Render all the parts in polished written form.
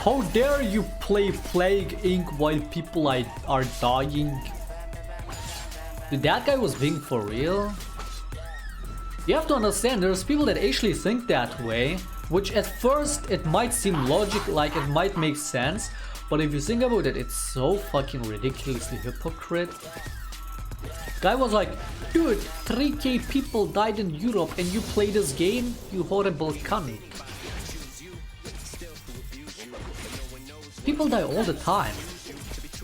How dare you play Plague Inc. while people are dying? Dude, that guy was being for real? You have to understand, there's people that actually think that way, which at first it might seem logical, like it might make sense, but if you think about it, it's so fucking ridiculously hypocrite. Guy was like, dude, 3k people died in Europe and you play this game? You horrible cunt. People die all the time.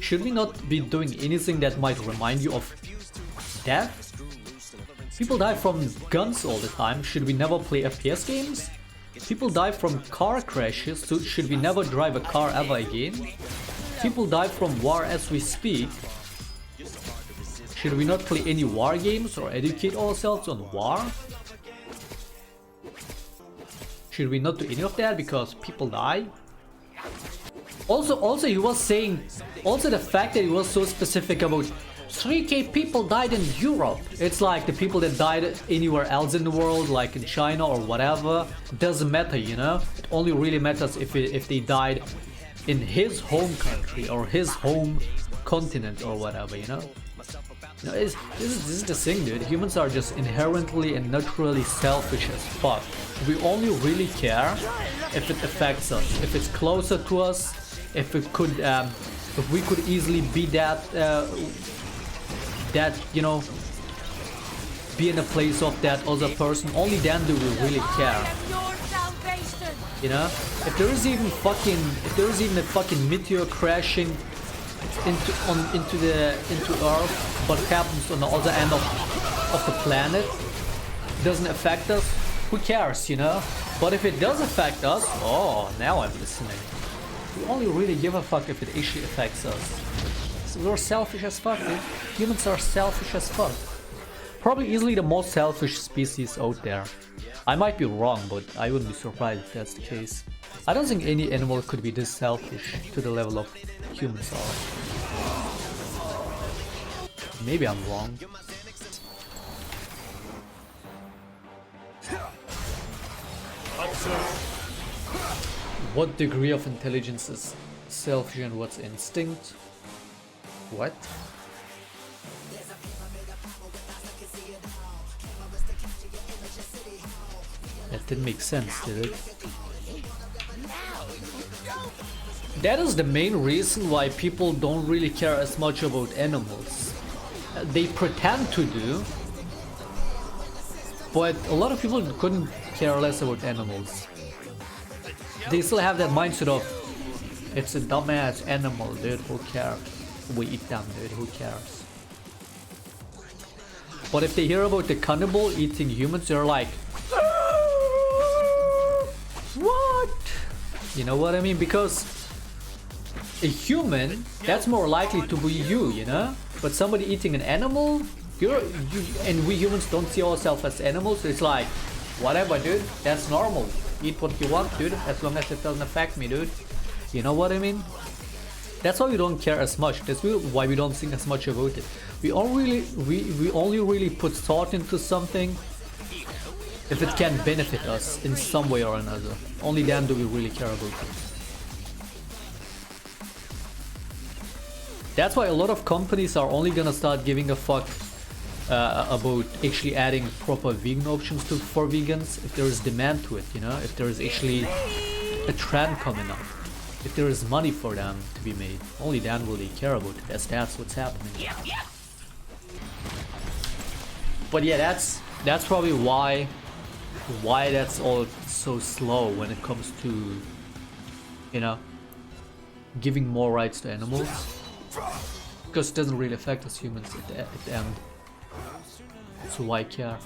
Should we not be doing anything that might remind you of death? People die from guns all the time. Should we never play FPS games? People die from car crashes, so should we never drive a car ever again? People die from war as we speak. Should we not play any war games or educate ourselves on war? Should we not do any of that because people die? Also he was saying, also the fact that he was so specific about 3k people died in Europe. It's like the people that died anywhere else in the world, like in China or whatever, doesn't matter, you know? It only really matters if they died in his home country or his home continent or whatever, you know? You know, this is the thing, dude. Humans are just inherently and naturally selfish as fuck. We only really care if it affects us, if it's closer to us, if we could easily be that you know, be in the place of that other person. Only then do we really care. You know, if there is even a fucking meteor crashing into Earth, but happens on the other end of the planet, doesn't affect us, who cares, you know? But if it does affect us, oh, now I'm listening. We only really give a fuck if it actually affects us. So we're selfish as fuck, dude. Humans are selfish as fuck. Probably easily the most selfish species out there. I might be wrong, but I wouldn't be surprised if that's the case. I don't think any animal could be this selfish to the level of humans are. Maybe I'm wrong. What degree of intelligence is selfish and what's instinct? What? That didn't make sense, did it? That is the main reason why people don't really care as much about animals. They pretend to do, but a lot of people couldn't care less about animals. They still have that mindset of, it's a dumbass animal, dude, who cares? We eat them, dude, who cares? But if they hear about the cannibal eating humans, they're like, what? You know what I mean? Because a human, that's more likely to be you, you know? But somebody eating an animal, and we humans don't see ourselves as animals, so it's like, whatever, dude, that's normal. Eat what you want, dude, as long as it doesn't affect me, dude. You know what I mean? That's why we don't care as much. That's why we don't think as much about it. We only really put thought into something if it can benefit us in some way or another. Only then do we really care about it. That's why a lot of companies are only gonna start giving a fuck about actually adding proper vegan options for vegans if there is demand to it, you know, if there is actually a trend coming up, if there is money for them to be made. Only then will they care about it, as that's what's happening. But yeah, that's probably why that's all so slow when it comes to, you know, giving more rights to animals, because it doesn't really affect us humans at the end. So why care?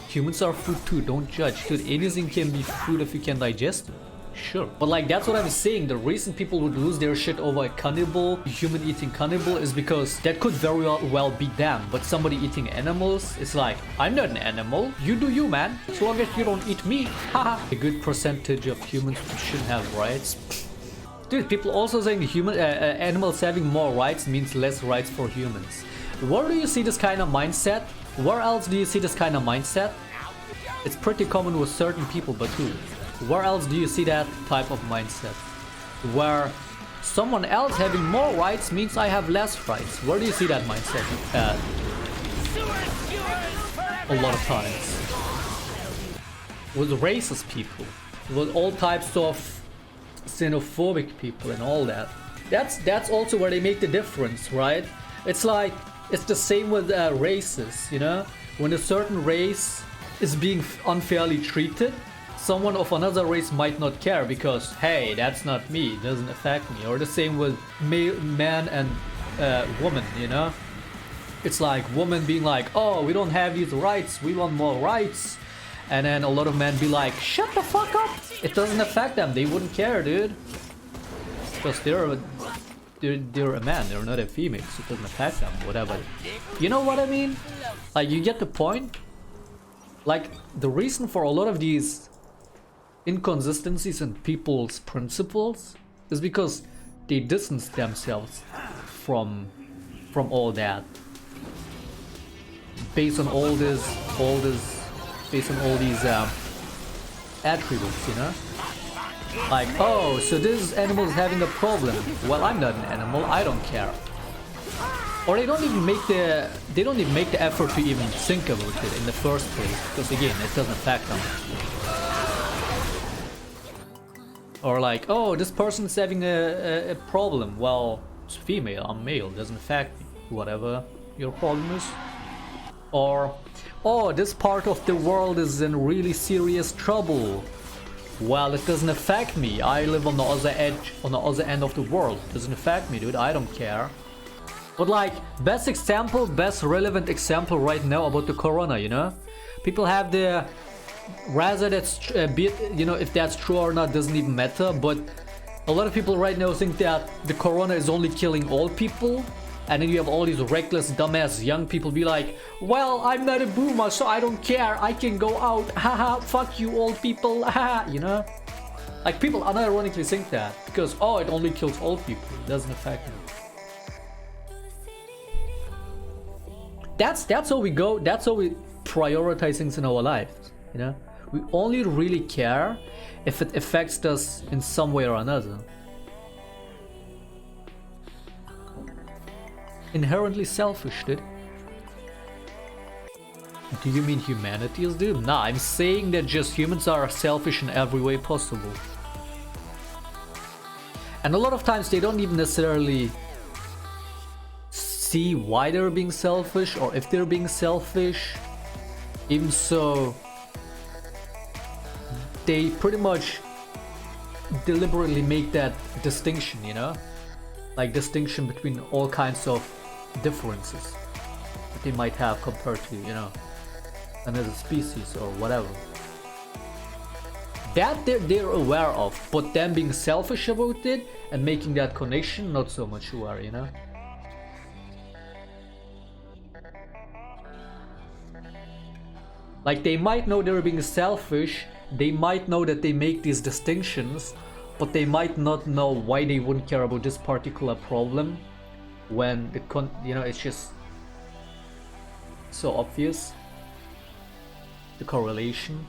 Humans are food too, don't judge. Dude, anything can be food if you can digest it. Sure. But like, that's what I'm saying. The reason people would lose their shit over a cannibal, human eating cannibal, is because that could very well be them. But somebody eating animals, it's like, I'm not an animal. You do you, man. As long as you don't eat me. Haha. A good percentage of humans shouldn't have rights. Dude, people also saying animals having more rights means less rights for humans. Where do you see this kind of mindset? Where else do you see this kind of mindset? It's pretty common with certain people, but who? Where else do you see that type of mindset? Where someone else having more rights means I have less rights. Where do you see that mindset at? A lot of times. With racist people. With all types of xenophobic people and all that. That's also where they make the difference, right? It's like, it's the same with races, you know? When a certain race is being unfairly treated, someone of another race might not care because, hey, that's not me, it doesn't affect me. Or the same with man and woman, you know? It's like women being like, oh, we don't have these rights, we want more rights. And then a lot of men be like, shut the fuck up! It doesn't affect them, they wouldn't care, dude. Because they're a man, they're not a female, so it doesn't affect them, whatever. You know what I mean? Like, you get the point? Like, the reason for a lot of these inconsistencies in people's principles is because they distance themselves from all that. Based on all these attributes, you know? Like, oh, so this animal is having a problem. Well, I'm not an animal, I don't care. Or they don't even make the effort to even think about it in the first place, because again, it doesn't affect them. Or like, oh, this person's having a problem. Well, it's female, I'm male, doesn't affect me. Whatever your problem is. Or, oh, this part of the world is in really serious trouble. Well, it doesn't affect me. I live on the other edge, on the other end of the world. It doesn't affect me, dude. I don't care. But like, best relevant example right now about the corona, you know? People have the, rather that's, you know, if that's true or not doesn't even matter, but a lot of people right now think that the corona is only killing old people. And then you have all these reckless, dumbass young people be like, well, I'm not a boomer, so I don't care. I can go out. Haha, fuck you old people. Haha, you know? Like, people unironically think that. Because, oh, it only kills old people. It doesn't affect them. That's how we go. That's how we prioritize things in our lives. You know? We only really care if it affects us in some way or another. Inherently selfish, dude. Do you mean humanity is, dude? Nah, I'm saying that just humans are selfish in every way possible. And a lot of times they don't even necessarily see why they're being selfish or if they're being selfish. Even so, they pretty much deliberately make that distinction, you know? Like distinction between all kinds of differences that they might have compared to, you know, another species or whatever. That they're aware of, but them being selfish about it and making that connection, not so much aware, you know. Like, they might know they're being selfish, they might know that they make these distinctions, but they might not know why they wouldn't care about this particular problem when you know, it's just so obvious, the correlation.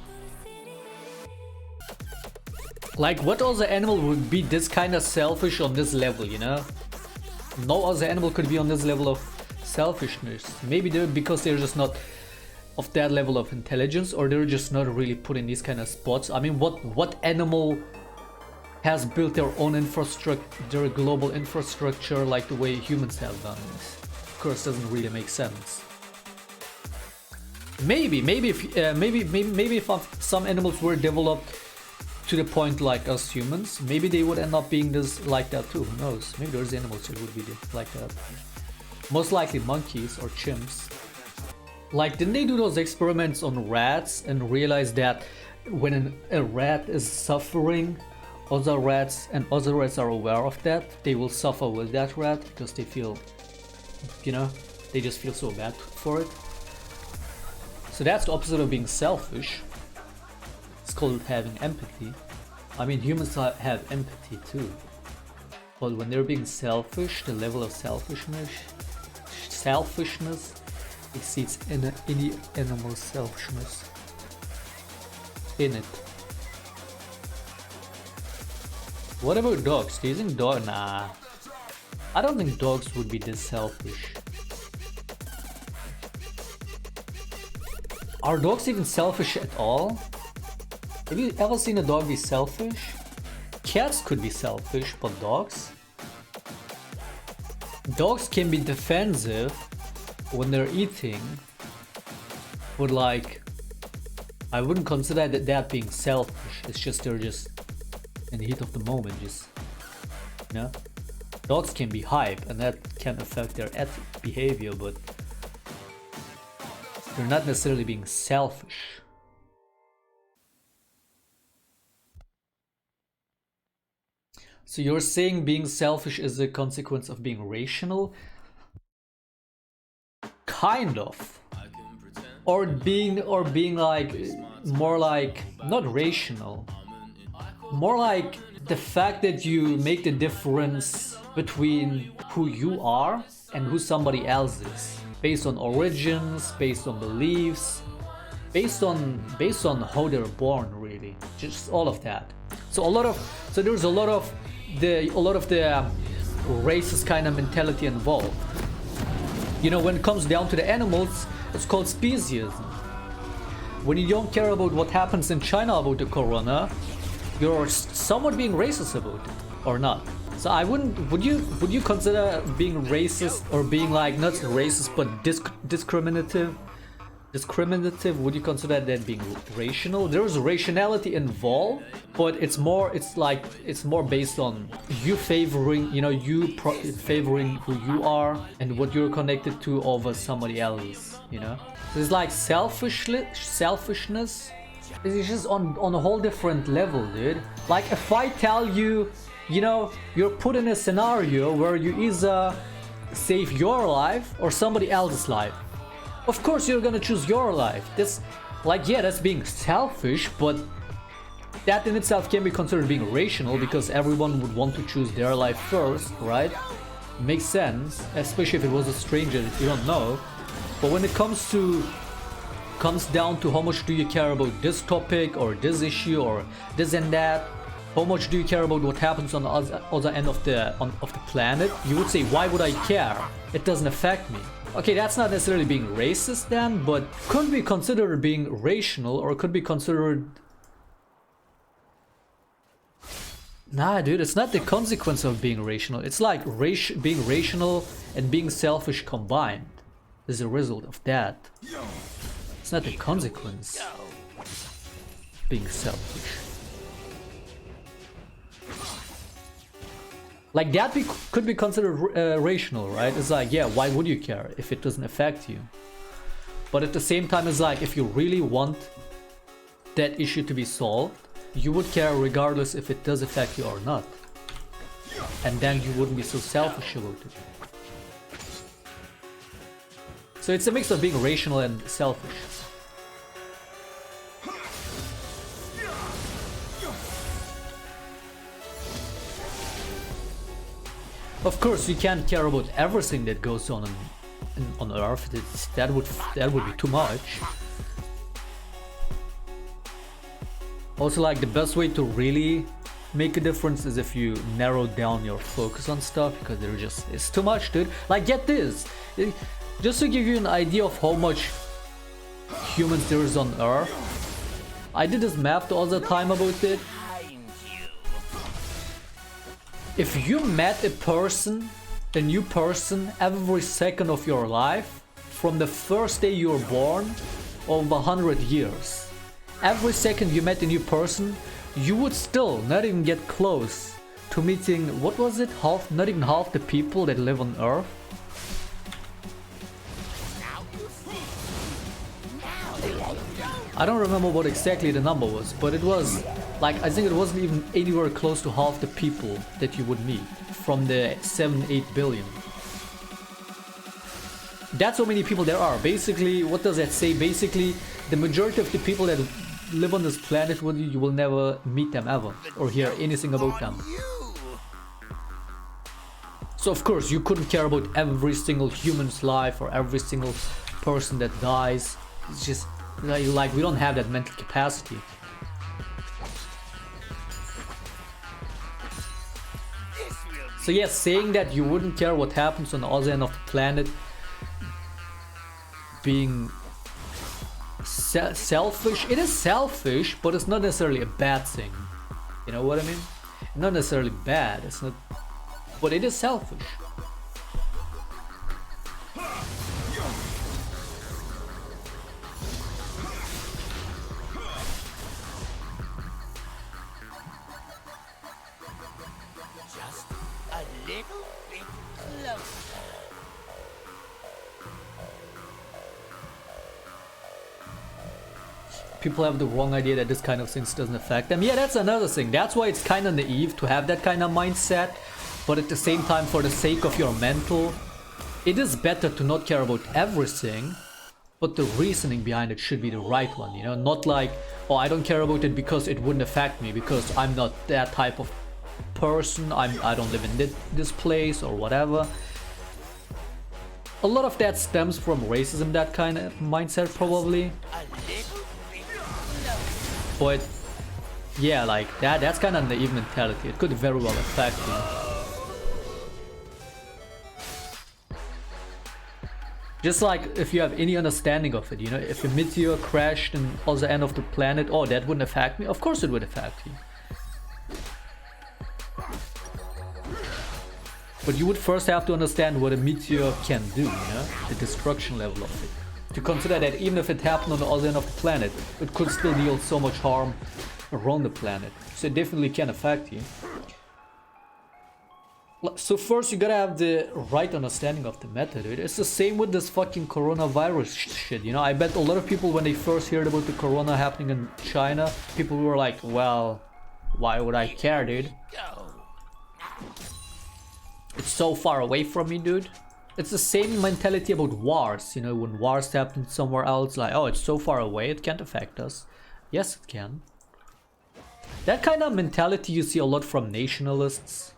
Like, what other animal would be this kind of selfish on this level, you know? No other animal could be on this level of selfishness. Maybe because they're just not of that level of intelligence, or they're just not really put in these kind of spots. I mean, what animal has built their own infrastructure, their global infrastructure, like the way humans have done this? Of course, doesn't really make sense. Maybe if some animals were developed to the point like us humans, maybe they would end up being this like that too. Who knows? Maybe there's animals that would be like that. Most likely monkeys or chimps. Like, didn't they do those experiments on rats and realize that when a rat is suffering, other rats are aware of that, they will suffer with that rat because they feel, you know, they just feel so bad for it. So that's the opposite of being selfish. It's called having empathy. I mean, humans have empathy too. But when they're being selfish, the level of selfishness exceeds any animal selfishness in it. What about dogs? Do you think dog? Nah. I don't think dogs would be this selfish. Are dogs even selfish at all? Have you ever seen a dog be selfish? Cats could be selfish, but dogs? Dogs can be defensive when they're eating, but like, I wouldn't consider that being selfish. It's just they're just in the heat of the moment, just, you know? Dogs can be hype and that can affect their behavior, but they're not necessarily being selfish. So you're saying being selfish is a consequence of being rational? Kind of. Or being like more like not rational. More like the fact that you make the difference between who you are and who somebody else is. Based on origins, based on beliefs, based on how they're born, really. Just all of that. So there's a lot of the racist kind of mentality involved. You know, when it comes down to the animals, it's called speciesism. When you don't care about what happens in China about the corona, you're somewhat being racist about it, or not. So I wouldn't. Would you consider being racist or being like not racist but discriminative? Would you consider that being rational? There is rationality involved, but it's more based on you favoring, you know, favoring who you are and what you're connected to over somebody else, you know. So it's like selfishness. It's just on a whole different level, dude. Like if I tell you, you know, you're put in a scenario where you either save your life or somebody else's life. Of course you're gonna choose your life. That's like, yeah, that's being selfish, but that in itself can be considered being rational because everyone would want to choose their life first, right? Makes sense, especially if it was a stranger that you don't know. But when it comes down to how much do you care about this topic or this issue or this and that, how much do you care about what happens on the other end of the planet, you would say, why would I care? It doesn't affect me. Okay, that's not necessarily being racist then, but could be considered being rational, or could be considered... Nah, dude, it's not the consequence of being rational. It's like being rational and being selfish combined is a result of that. It's not the consequence of being selfish. Like that could be considered rational, right? It's like, yeah, why would you care if it doesn't affect you? But at the same time, it's like, if you really want that issue to be solved, you would care regardless if it does affect you or not. And then you wouldn't be so selfish about it. So it's a mix of being rational and selfish. Of course, you can't care about everything that goes on Earth. That would be too much. Also, like, the best way to really make a difference is if you narrow down your focus on stuff, because it's too much, dude. Like, get this, just to give you an idea of how much humans there is on Earth. I did this math the other time about it. If you met a new person every second of your life, from the first day you were born, over 100 years, every second you met a new person, you would still not even get close to meeting, what was it, not even half the people that live on Earth. I don't remember what exactly the number was, but it was like, I think it wasn't even anywhere close to half the people that you would meet from the 7-8 billion. That's how many people there are. Basically, what does that say? Basically, the majority of the people that live on this planet, you will never meet them ever or hear anything about them. So of course you couldn't care about every single human's life or every single person that dies. It's just like we don't have that mental capacity. So yes, saying that you wouldn't care what happens on the other end of the planet, being selfish, it is selfish, but it's not necessarily a bad thing. You know what I mean? Not necessarily bad, it's not, but it is selfish. Just a little bit closer. People have the wrong idea that this kind of things doesn't affect them. Yeah, that's another thing. That's why it's kind of naive to have that kind of mindset. But at the same time, for the sake of your mental, it is better to not care about everything, but the reasoning behind it should be the right one, you know? Not like, oh, I don't care about it because it wouldn't affect me, because I'm not that type of person, I don't live in this place or whatever. A lot of that stems from racism, that kind of mindset probably. But yeah, like that's kind of naive mentality. It could very well affect you. Just like if you have any understanding of it, you know, if a meteor crashed in other end of the planet, oh, that wouldn't affect me. Of course it would affect you. But you would first have to understand what a meteor can do, you know, the destruction level of it. To consider that even if it happened on the other end of the planet, it could still deal so much harm around the planet. So it definitely can affect you. So first you gotta have the right understanding of the method, dude. It's the same with this fucking coronavirus shit, you know. I bet a lot of people, when they first heard about the corona happening in China, people were like, well, why would I care, dude? It's so far away from me, dude. It's the same mentality about wars, you know, when wars happen somewhere else, like, oh, it's so far away, it can't affect us. Yes, it can. That kind of mentality you see a lot from nationalists,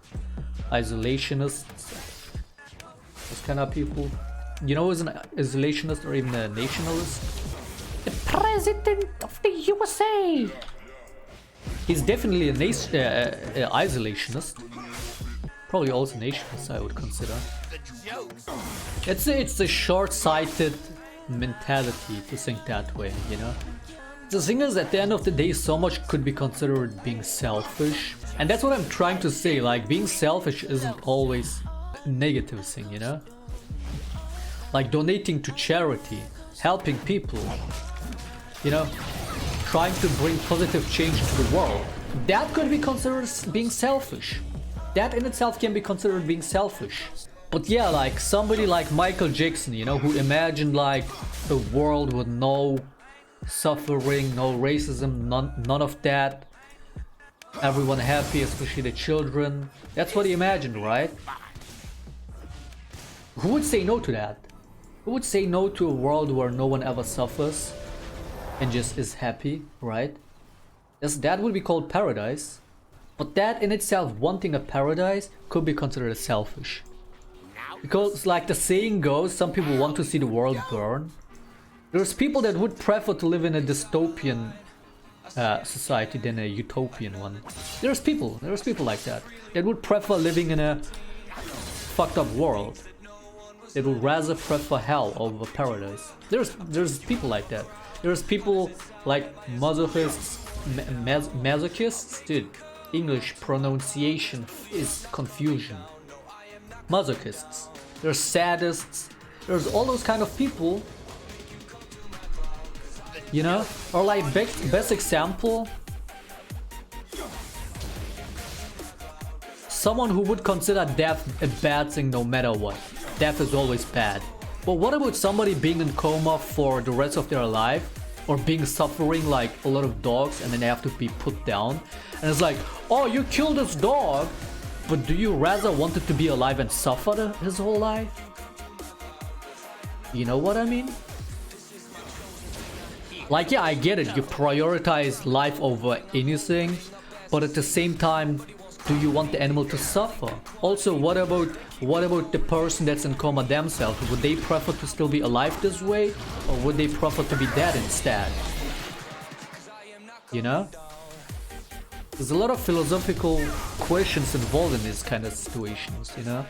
isolationists, those kind of people. You know who's an isolationist or even a nationalist? The President of the USA! He's definitely a isolationist. Probably also nationalist, I would consider. It's a short-sighted mentality to think that way, you know? The thing is, at the end of the day, so much could be considered being selfish. And that's what I'm trying to say, like, being selfish isn't always a negative thing, you know? Like donating to charity, helping people, you know? Trying to bring positive change to the world. That could be considered being selfish. That in itself can be considered being selfish. But yeah, like somebody like Michael Jackson, you know, who imagined like a world with no suffering, no racism, none of that. Everyone happy, especially the children. That's what he imagined, right? Who would say no to that? Who would say no to a world where no one ever suffers and just is happy, right? That would be called paradise. But that in itself, wanting a paradise, could be considered selfish. Because like the saying goes, some people want to see the world burn. There's people that would prefer to live in a dystopian society than a utopian one. There's people like that would prefer living in a fucked up world. They would rather prefer hell over paradise. There's people like that. There's people like masochists, masochists, dude. English pronunciation is confusion. Masochists. There's sadists. There's all those kind of people. You know? Or like best example. Someone who would consider death a bad thing no matter what. Death is always bad. But what about somebody being in coma for the rest of their life? Or being suffering like a lot of dogs and then they have to be put down? And it's like, oh, you killed this dog, but do you rather want it to be alive and suffer his whole life? You know what I mean? Like, yeah, I get it, you prioritize life over anything, but at the same time, do you want the animal to suffer? Also, what about the person that's in coma themselves? Would they prefer to still be alive this way, or would they prefer to be dead instead? You know? There's a lot of philosophical questions involved in these kind of situations, you know?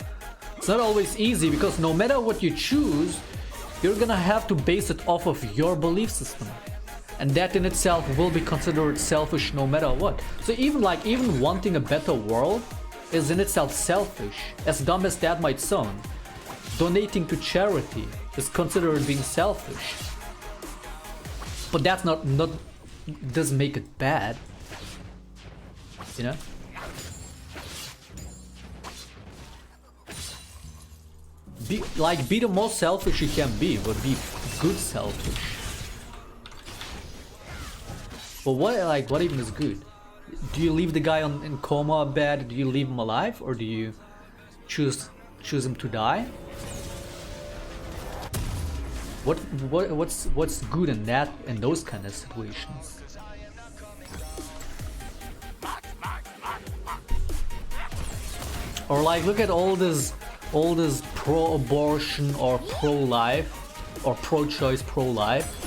It's not always easy because no matter what you choose, you're gonna have to base it off of your belief system. And that in itself will be considered selfish no matter what. So even wanting a better world is in itself selfish, as dumb as that might sound. Donating to charity is considered being selfish. But that's not doesn't make it bad. You know? Be the most selfish you can be, but be good selfish. But what even is good? Do you leave the guy in coma bed? Do you leave him alive, or do you choose him to die? What's good in those kind of situations? Or like, look at all this pro-abortion or pro-life or pro-choice, pro-life.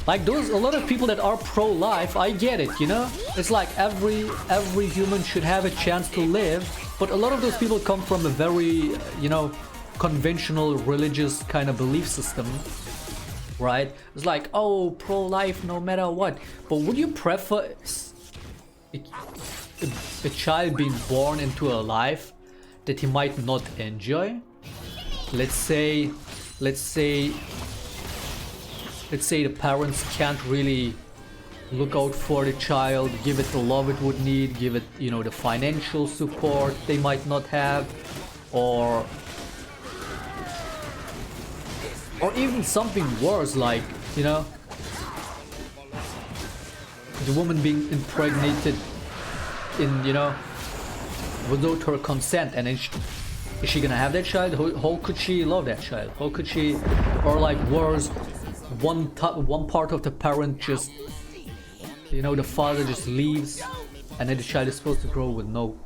Like a lot of people that are pro-life, I get it, you know? It's like every human should have a chance to live, but a lot of those people come from a very, you know, conventional religious kind of belief system, right? It's like, oh, pro-life no matter what. But would you prefer a child being born into a life that he might not enjoy? Let's say the parents can't really look out for the child, give it the love it would need, give it, you know, the financial support they might not have, or even something worse, like, you know, the woman being impregnated in, you know, without her consent, and then is she gonna have that child? How could she love that child? How could she? Or like worse, one part of the parent just, you know, the father just leaves, and then the child is supposed to grow with no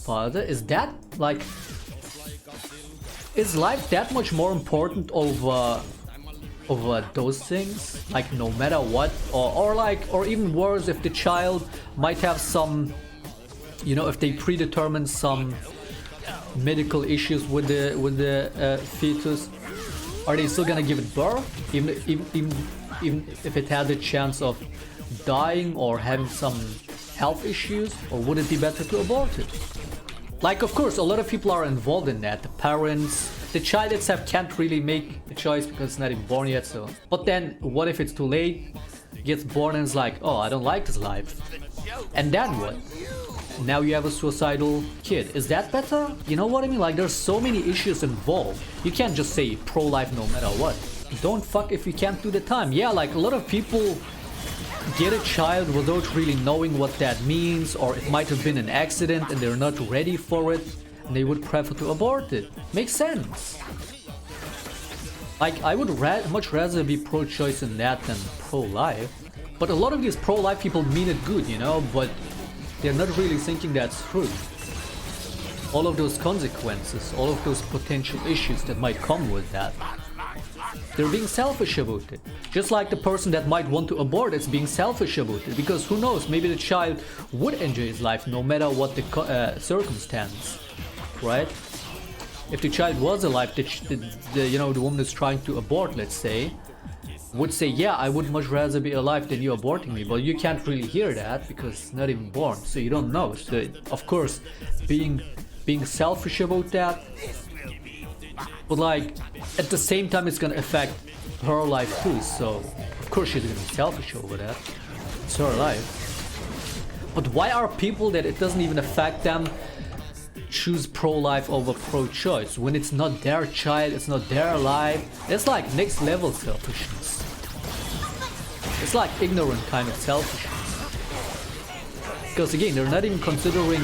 father. Is that like, is life that much more important over those things? Like, no matter what, or even worse, if the child might have some, you know, if they predetermine some medical issues with the fetus, are they still gonna give it birth, even if it has a chance of dying or having some health issues? Or would it be better to abort it? Like, of course, a lot of people are involved in that. The parents, the child itself can't really make a choice because it's not even born yet. So, but then what if it's too late? Gets born and is like, oh, I don't like this life. And then what? Now you have a suicidal kid. Is that better? You know what I mean? Like, there's so many issues involved. You can't just say pro-life no matter what. Don't fuck if you can't do the time. Yeah, like a lot of people get a child without really knowing what that means, or it might have been an accident and they're not ready for it, and they would prefer to abort it. Makes sense. Like, I would much rather be pro-choice in that than pro-life. But a lot of these pro-life people mean it good, you know, but they're not really thinking that's true. All of those consequences, all of those potential issues that might come with that. They're being selfish about it. Just like the person that might want to abort is being selfish about it. Because who knows, maybe the child would enjoy his life no matter what the circumstance, right? If the child was alive, you know, the woman is trying to abort, let's say, would say, yeah, I would much rather be alive than you aborting me. But you can't really hear that because it's not even born, so you don't know. So of course, being selfish about that, but like at the same time it's gonna affect her life too, so of course she's gonna be selfish over that. It's her life. But why are people that it doesn't even affect them choose pro-life over pro-choice when it's not their child, it's not their life? It's like next level selfishness. It's like ignorant kind of selfishness. Because again, they're not even considering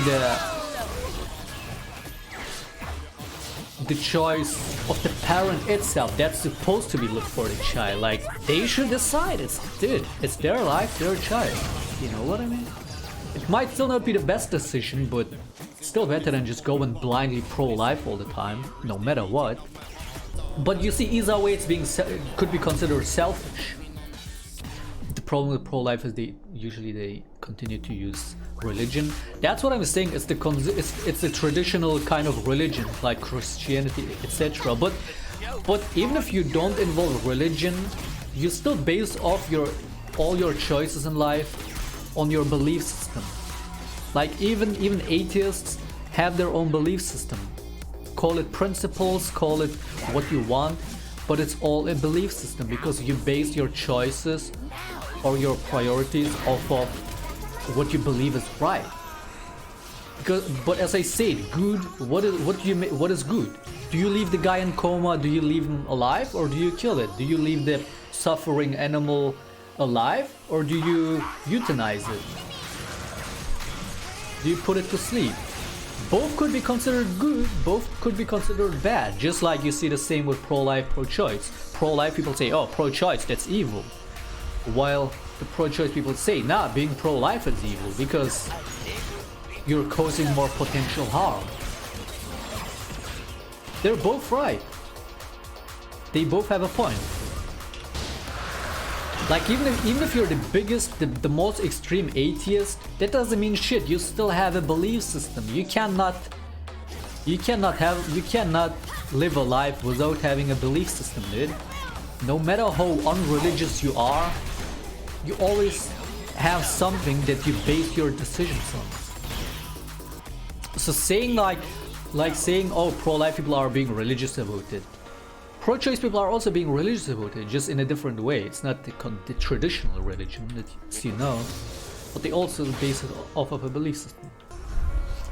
the choice of the parent itself that's supposed to be looked for the child. Like, they should decide. It's their life, their child. You know what I mean? It might still not be the best decision, but it's still better than just going blindly pro-life all the time, no matter what. But you see, either way, it's could be considered selfish. The problem with pro-life is they usually continue to use religion. That's what I'm saying. It's the traditional kind of religion like Christianity, etc. But even if you don't involve religion, you still base off all your choices in life on your belief system. Like even atheists have their own belief system. Call it principles, call it what you want, but it's all a belief system because you base your choices or your priorities off of what you believe is right. But as I said, good. What is good? Do you leave the guy in coma? Do you leave him alive, or do you kill it? Do you leave the suffering animal alive, or do you euthanize it? Do you put it to sleep? Both could be considered good, both could be considered bad. Just like you see the same with pro-life, pro-choice. Pro-life people say, oh, pro-choice, that's evil. While the pro-choice people say, nah, being pro-life is evil because you're causing more potential harm. They're both right. They both have a point. Like even if you're the biggest, the most extreme atheist, that doesn't mean shit. You still have a belief system. You cannot live a life without having a belief system, dude. No matter how unreligious you are, you always have something that you base your decisions on. So saying like saying, oh, pro-life people are being religious about it. Pro-choice people are also being religious about it, just in a different way. It's not the traditional religion that you know, but they also base it off of a belief system.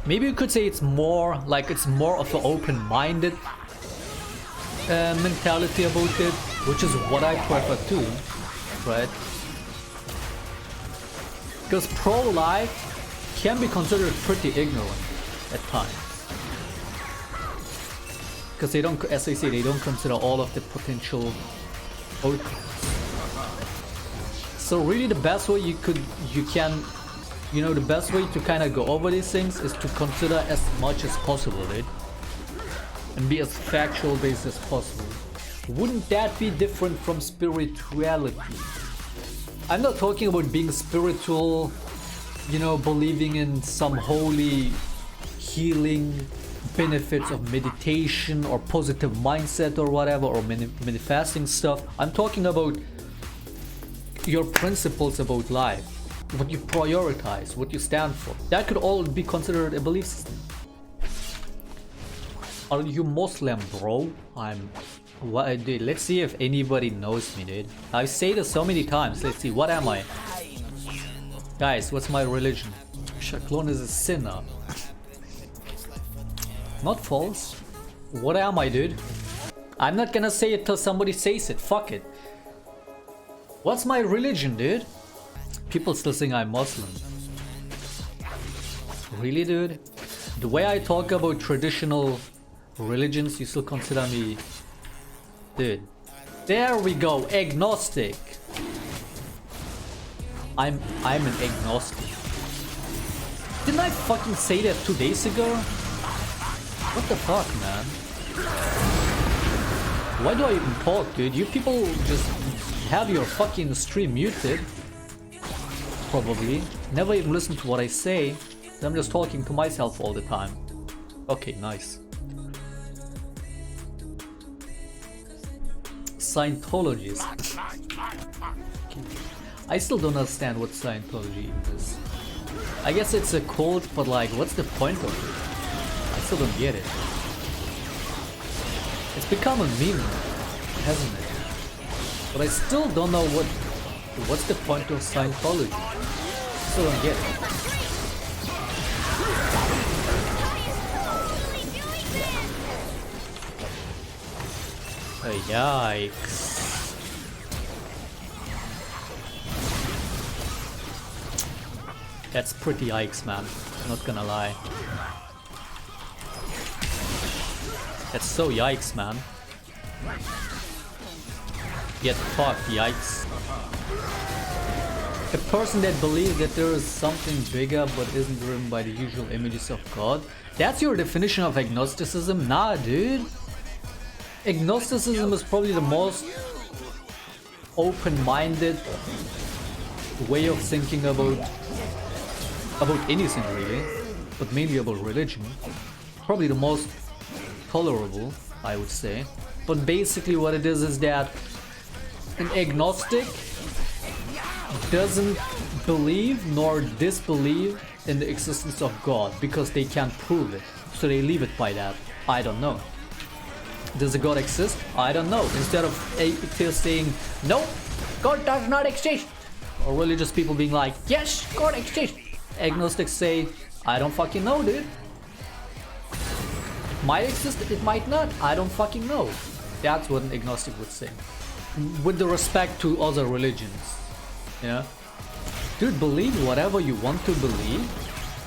Maybe you could say it's more of an open-minded mentality about it, which is what I prefer too, right? Because pro-life can be considered pretty ignorant at times. Because they don't, as I say, they don't consider all of the potential outcomes. So really the best way the best way to kind of go over these things is to consider as much as possible, right? And be as factual based as possible. Wouldn't that be different from spirituality? I'm not talking about being spiritual, believing in some holy healing benefits of meditation or positive mindset or whatever, or manifesting stuff. I'm talking about your principles about life, what you prioritize, what you stand for. That could all be considered a belief system. Are you Muslim, bro? Dude, let's see if anybody knows me, dude. I say this so many times. Let's see, what am I? Guys, what's my religion? Shaclone is a sinner. Not false. What am I, dude? I'm not gonna say it till somebody says it. Fuck it. What's my religion, dude? People still think I'm Muslim. Really, dude? The way I talk about traditional religions, you still consider me... Dude. There we go. Agnostic. I'm an agnostic. Didn't I fucking say that 2 days ago? What the fuck, man? Why do I even talk, dude? You people just have your fucking stream muted. Probably. Never even listen to what I say. I'm just talking to myself all the time. Okay, nice. Scientologist. I still don't understand what Scientology is. I guess it's a cult, but like, what's the point of it? I still don't get it. It's become a meme, hasn't it? But I still don't know what's the point of Scientology. I still don't get it. Yikes. That's pretty yikes, man. Not gonna lie. That's so yikes, man. Get fucked, yikes. A person that believes that there is something bigger but isn't driven by the usual images of God. That's your definition of agnosticism? Nah, dude. Agnosticism is probably the most open-minded way of thinking about anything really, but mainly about religion. Probably the most tolerable, I would say. But basically what it is that an agnostic doesn't believe nor disbelieve in the existence of God because they can't prove it. So they leave it by that. I don't know. Does a God exist? I don't know. Instead of saying, no, God does not exist. Or religious people being like, yes, God exists. Agnostics say, I don't fucking know, dude. Might exist, it might not. I don't fucking know. That's what an agnostic would say. With the respect to other religions. Yeah? Dude, believe whatever you want to believe.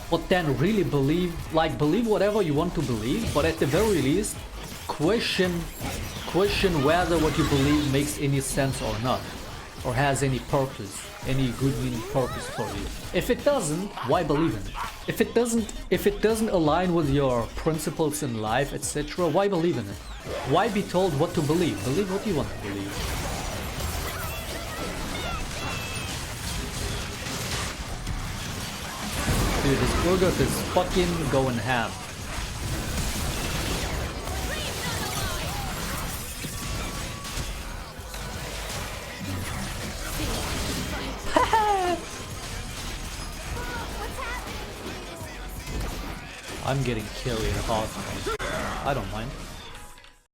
But then really believe whatever you want to believe. But at the very least, question whether what you believe makes any sense or not. Or has any purpose. Any good meaning purpose for you. If it doesn't, why believe in it? If it doesn't align with your principles in life, etc., why believe in it? Why be told what to believe? Believe what you want to believe. Dude, this Urgot is fucking going ham. I'm getting carried off. I don't mind.